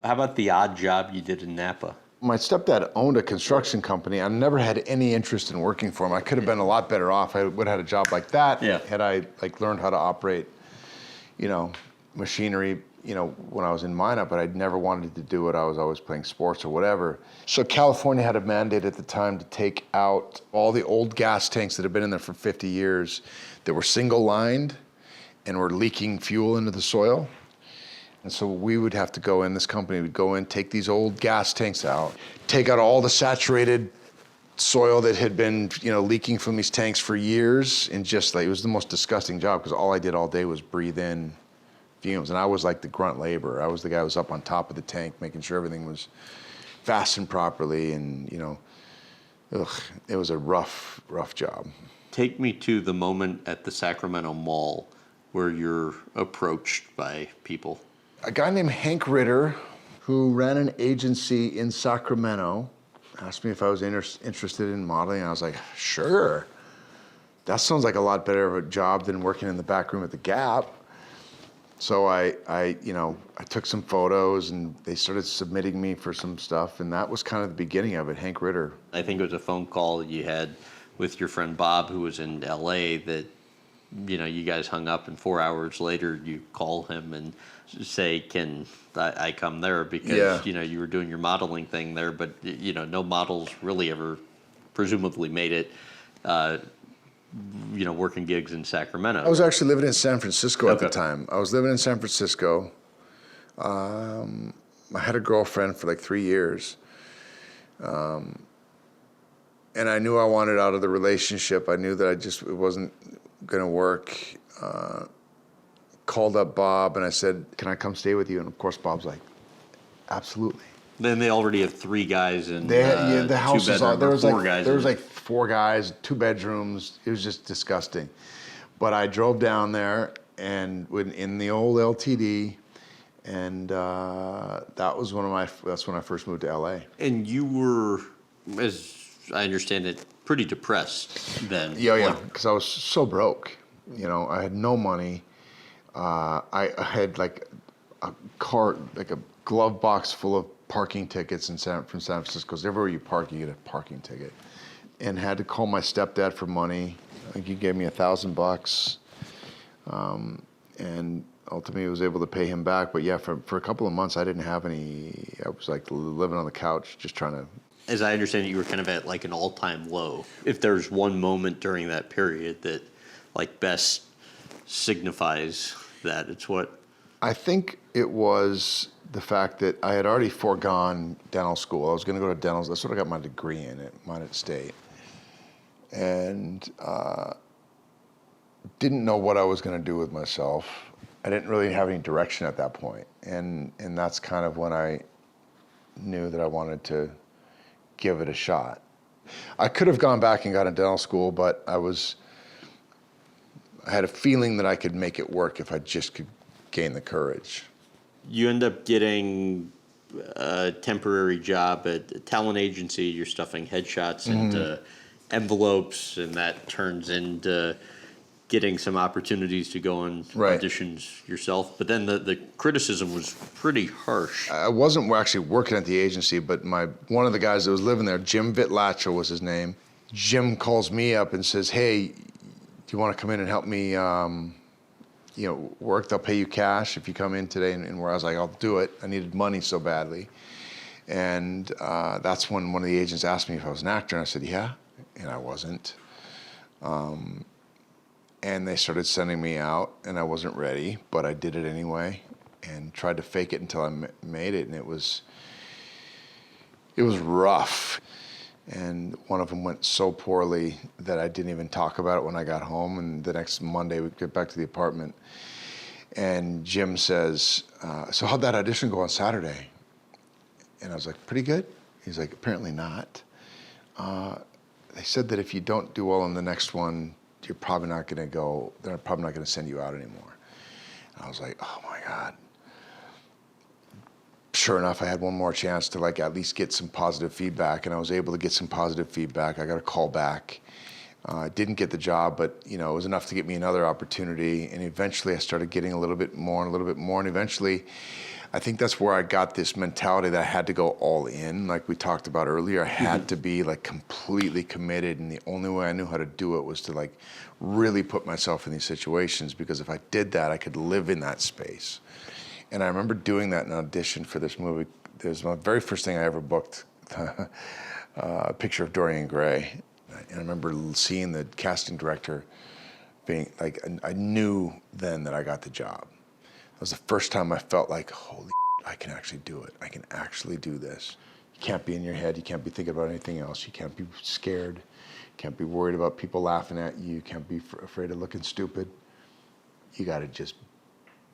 How about the odd job you did in Napa? My stepdad owned a construction company. I never had any interest in working for him. I could have been a lot better off. I would have had a job like that had I learned how to operate, machinery, when I was in Minot, but I'd never wanted to do it. I was always playing sports or whatever. So California had a mandate at the time to take out all the old gas tanks that had been in there for 50 years that were single lined and were leaking fuel into the soil. And so we would have to go in, this company would go in, take these old gas tanks out, take out all the saturated soil that had been, leaking from these tanks for years, and just it was the most disgusting job because all I did all day was breathe in fumes. And I was like the grunt laborer. I was the guy who was up on top of the tank, making sure everything was fastened properly, and, it was a rough job. Take me to the moment at the Sacramento Mall where you're approached by people. A guy named Hank Ritter, who ran an agency in Sacramento, asked me if I was interested in modeling. And I was like, sure. That sounds like a lot better of a job than working in the back room at the Gap. So I took some photos, and they started submitting me for some stuff, and that was kind of the beginning of it. Hank Ritter. I think it was a phone call you had with your friend Bob, who was in LA, that you guys hung up, and 4 hours later you call him and say, can I come there? Because, you were doing your modeling thing there, but, no models really ever presumably made it, working gigs in Sacramento. I was actually living in San Francisco at the time. I was living in San Francisco. I had a girlfriend for like 3 years. And I knew I wanted out of the relationship. I knew that it wasn't going to work. Called up Bob and I said, can I come stay with you? And of course Bob's like, absolutely. Then they already have 3 guys in the house was all, there was like 4 guys, 2 bedrooms. It was just disgusting. But I drove down there and in the old LTD, and that's when I first moved to LA. And you were, as I understand it, pretty depressed then. Yeah, because I was so broke. I had no money. I had like a cart, like a glove box full of parking tickets from San Francisco. Because everywhere you park, you get a parking ticket. And had to call my stepdad for money. I think he gave me $1,000. And ultimately, I was able to pay him back. But yeah, for a couple of months, I didn't have any. I was like living on the couch, just trying to. As I understand it, you were kind of at like an all-time low. If there's one moment during that period that like best signifies that, it's what? I think it was the fact that I had already foregone dental school. I was going to go to dental. That's what I got my degree in at Minot State. And didn't know what I was going to do with myself. I didn't really have any direction at that point. And that's kind of when I knew that I wanted to give it a shot. I could have gone back and got into dental school, but I had a feeling that I could make it work if I just could gain the courage. You end up getting a temporary job at a talent agency. You're stuffing headshots into envelopes, and that turns into getting some opportunities to go on auditions yourself. But then the criticism was pretty harsh. I wasn't actually working at the agency, but one of the guys that was living there, Jim Vitlacho was his name. Jim calls me up and says, hey, do you want to come in and help me work? They'll pay you cash if you come in today. And where I was like, I'll do it. I needed money so badly. And that's when one of the agents asked me if I was an actor, and I said, yeah, and I wasn't. And they started sending me out, and I wasn't ready, but I did it anyway and tried to fake it until I made it, and it was rough. And one of them went so poorly that I didn't even talk about it when I got home, and the next Monday we get back to the apartment, and Jim says, so how'd that audition go on Saturday? And I was like, pretty good. He's like, apparently not. They said that if you don't do well in the next one, you're probably not going to go, they're probably not going to send you out anymore. And I was like, oh my God. Sure enough, I had one more chance to at least get some positive feedback, and I was able to get some positive feedback. I got a call back. Didn't get the job, but it was enough to get me another opportunity. And eventually I started getting a little bit more and a little bit more. And eventually I think that's where I got this mentality that I had to go all in, like we talked about earlier. I had to be like completely committed, and the only way I knew how to do it was to like really put myself in these situations, because if I did that, I could live in that space. And I remember doing that in an audition for this movie. It was my very first thing I ever booked, a picture of Dorian Gray. And I remember seeing the casting director being like, I knew then that I got the job. It was the first time I felt like, holy shit, I can actually do it. I can actually do this. You can't be in your head. You can't be thinking about anything else. You can't be scared. You can't be worried about people laughing at you. You can't be afraid of looking stupid. You got to just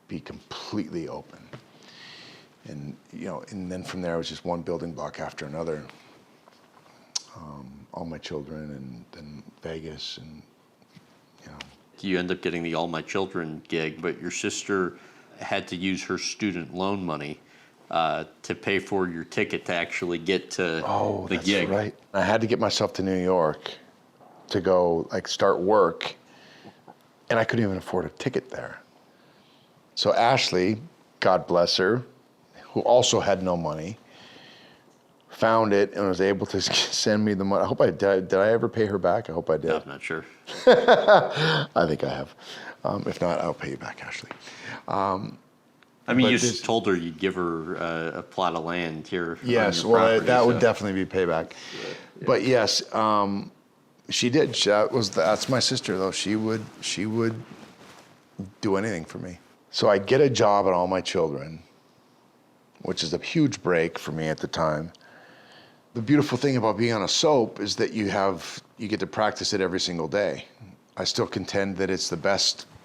be completely open. And, you know, and then from there, it was just one building block after another. All My Children, and then Vegas, and, you know. You end up getting the All My Children gig, but your sister had to use her student loan money to pay for your ticket to actually get to the gig. That's right. I had to get myself to New York to go, like, start work, and I couldn't even afford a ticket there. So Ashley, God bless her, who also had no money, found it and was able to send me the money. I hope I did. Did I ever pay her back? I hope I did. I'm not sure. I think I have. If not, I'll pay you back, Ashley. I mean, you just told her you'd give her a plot of land here. Yes, on your well, property, that would so. definitely be payback. Yeah. But yes, she did. That's my sister, though. She would do anything for me. So I get a job at All My Children, which is a huge break for me at the time. The beautiful thing about being on a soap is that you get to practice it every single day. I still contend that it's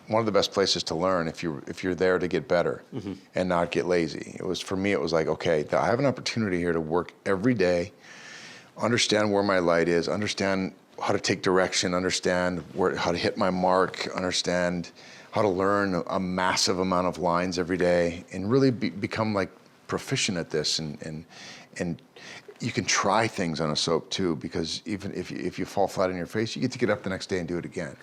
one of the best places to learn if you're there to get better and not get lazy. For me, it was like, okay, I have an opportunity here to work every day, understand where my light is, understand how to take direction, understand how to hit my mark, understand how to learn a massive amount of lines every day, and really become like proficient at this. And you can try things on a soap too, because even if you fall flat on your face, you get to get up the next day and do it again.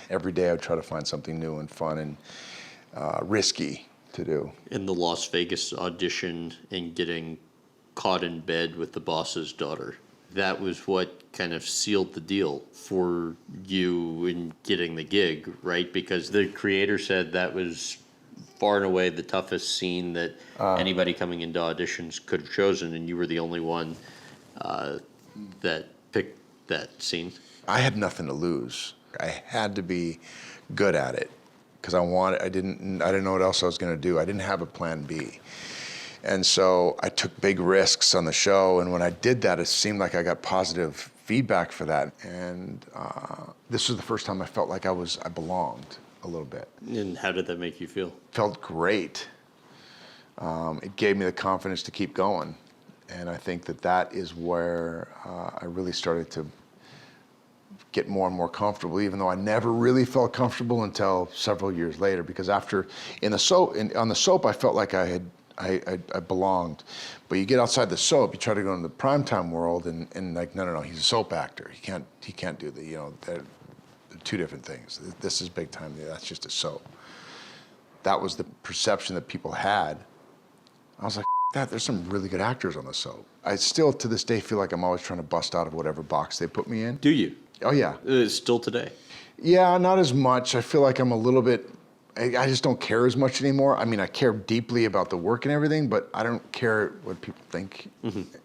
Every day I would try to find something new and fun and risky to do. In the Las Vegas audition and getting caught in bed with the boss's daughter, that was what kind of sealed the deal for you in getting the gig, right? Because the creator said that was far and away the toughest scene that anybody coming into auditions could have chosen, and you were the only one that picked that scene. I had nothing to lose. I had to be good at it because I didn't know what else I was going to do. I didn't have a plan B. And so I took big risks on the show, and when I did that, it seemed like I got positive feedback for that. And this was the first time I felt like I belonged a little bit. And how did that make you feel? Felt great. It gave me the confidence to keep going. And I think that is where I really started to get more and more comfortable, even though I never really felt comfortable until several years later. Because on the soap, I felt like I belonged. But you get outside the soap, you try to go into the primetime world, and like, no, he's a soap actor. He can't do they're two different things. This is big time. That's just a soap. That was the perception that people had. I was like, that, there's some really good actors on the soap. I still, to this day, feel like I'm always trying to bust out of whatever box they put me in. Do you? Oh, yeah. Still today? Yeah, not as much. I feel like I'm a little bit, I just don't care as much anymore. I mean, I care deeply about the work and everything, but I don't care what people think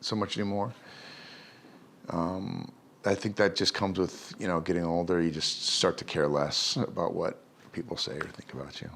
so much anymore. I think that just comes with, getting older. You just start to care less about what people say or think about you.